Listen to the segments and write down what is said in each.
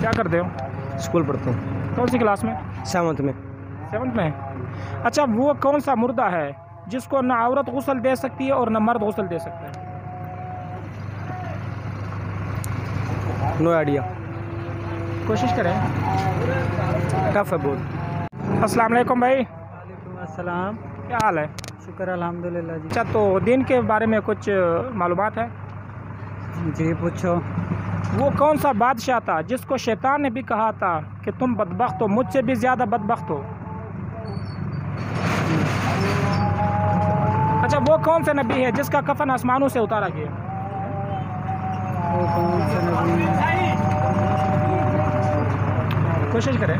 क्या करते हो? स्कूल पढ़ता हूँ। कौन सी क्लास में? 7th में। 7th में। अच्छा, वो कौन सा मुर्दा है जिसको न औरत गुस्ल दे सकती है और न मर्द गुस्ल दे सकता है? No idea. कोशिश करें। टफ है बहुत। अस्सलाम वालेकुम भाई। वालेकुम अस्सलाम। क्या हाल है? शुक्र अल्हम्दुलिल्लाह जी। अच्छा, तो दिन के बारे में कुछ मालूमात है? जी पूछो। वो कौन सा बादशाह था जिसको शैतान ने भी कहा था कि तुम बदबख्त हो, मुझसे भी ज़्यादा बदबख्त हो? अच्छा, वो कौन सा नबी है जिसका कफन आसमानों से उतारा गया? वो कौन सा नबी? कोशिश करें।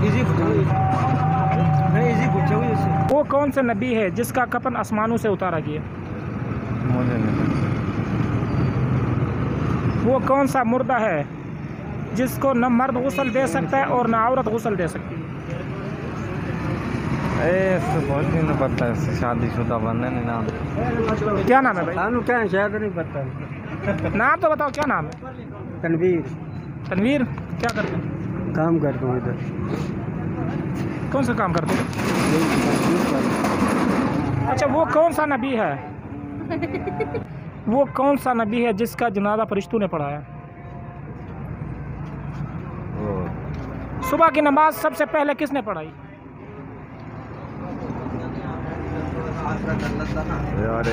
इजी नहीं, इजी पूछो जैसे। वो कौन सा नबी है जिसका कफन आसमानों से उतारा गया? वो कौन सा मुर्दा है जिसको न मर्द गुस्ल दे सकता है और न औरत गुस्ल दे सकती है? बहुत नहीं पता है, शादीशुदा बंदे नहीं नाम। क्या नाम है भाई? सानू क्या शायद नहीं पता। नाम तो बताओ, क्या नाम है? तनवीर। तनवीर। क्या करते हैं? काम करता हूँ इधर। कौन सा काम करते हैं? अच्छा, वो कौन सा नबी है? वो कौन सा नबी है जिसका जनाजा फरिश्तों ने पढ़ाया? सुबह की नमाज सबसे पहले किसने पढ़ाई? यार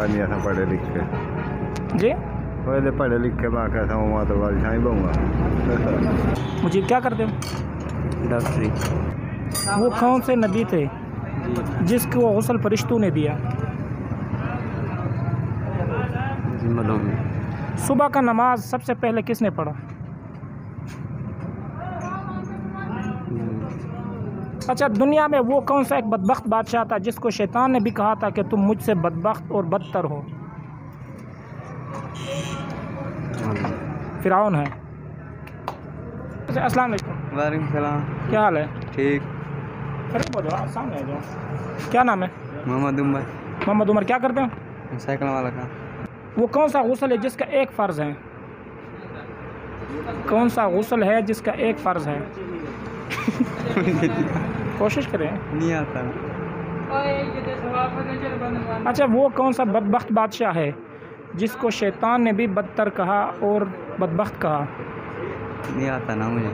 नहीं ऐसा पढ़े लिखे जी पहले पढ़े लिखे मैं कैसा हूँ तो बादशाह ही बनूंगा। मुझे क्या करते हो? डॉक्टरी। वो कौन से नबी थे जिसको गुस्ल फरिश्तों ने दिया? सुबह का नमाज सबसे पहले किसने पढ़ा? अच्छा, दुनिया में वो कौन सा एक बदबख्त बादशाह था जिसको शैतान ने भी कहा था कि तुम मुझसे बदबख्त और बदतर हो? फिरौन है। अच्छा, अस्सलाम वालेकुम। वालेकुम सलाम। क्या हाल है? ठीक। करीब हो जाओ, सामने आ जाओ। क्या नाम है? मोहम्मद उमर। मोहम्मद उमर। क्या करते हो? साइकिल वाला का। वो कौन सा गुस्ल है जिसका एक फ़र्ज़ है? कौन सा गुस्ल है जिसका एक फ़र्ज़ है? कोशिश करें। नहीं आता। अच्छा, वो कौन सा बदबख्त बादशाह है जिसको शैतान ने भी बदतर कहा और बदबख्त कहा? नहीं आता ना मुझे।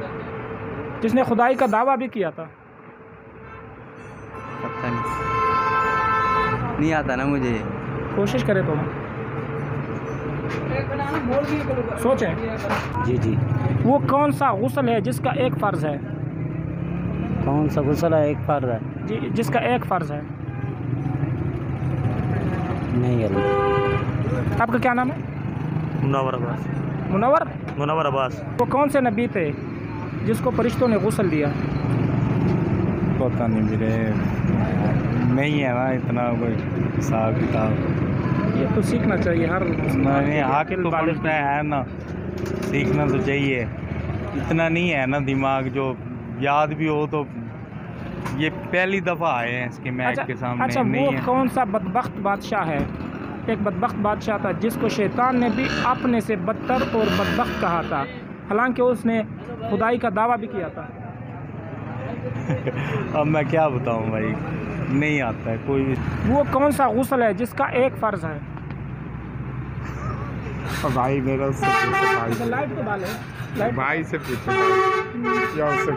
जिसने खुदाई का दावा भी किया था? पता नहीं आता ना मुझे। कोशिश करें तो सोचें। जी। वो कौन सा गुस्ल है जिसका एक फ़र्ज़ है? कौन सा गुस्ल है? एक फर्ज है जी, जिसका एक फ़र्ज़ है। नहीं है। आपका क्या नाम है? मुनव्वर अब्बास। मुनव्वर अब्बास। वो कौन से नबी थे जिसको फरिश्तों ने गुस्ल दिया? पता नहीं मेरे नहीं है ना इतना कोई हिसाब किताब। ये तो सीखना चाहिए हर नहीं हक तो बनता है ना, सीखना तो चाहिए। इतना नहीं है ना दिमाग जो याद भी हो। तो ये पहली दफ़ा आए हैं इसके मैच के सामने। अच्छा, नहीं वो है। कौन सा बदबख्त बादशाह है, एक बदबख्त बादशाह था जिसको शैतान ने भी अपने से बदतर और बदबख्त कहा था, हालांकि उसने खुदाई का दावा भी किया था? अब मैं क्या बताऊं भाई, नहीं आता है कोई भी। वो कौन सा गुस्ल है जिसका एक फ़र्ज़ है? भाई मेरा उससे पूछो, लाइट तो डाले। भाई से पूछो या उससे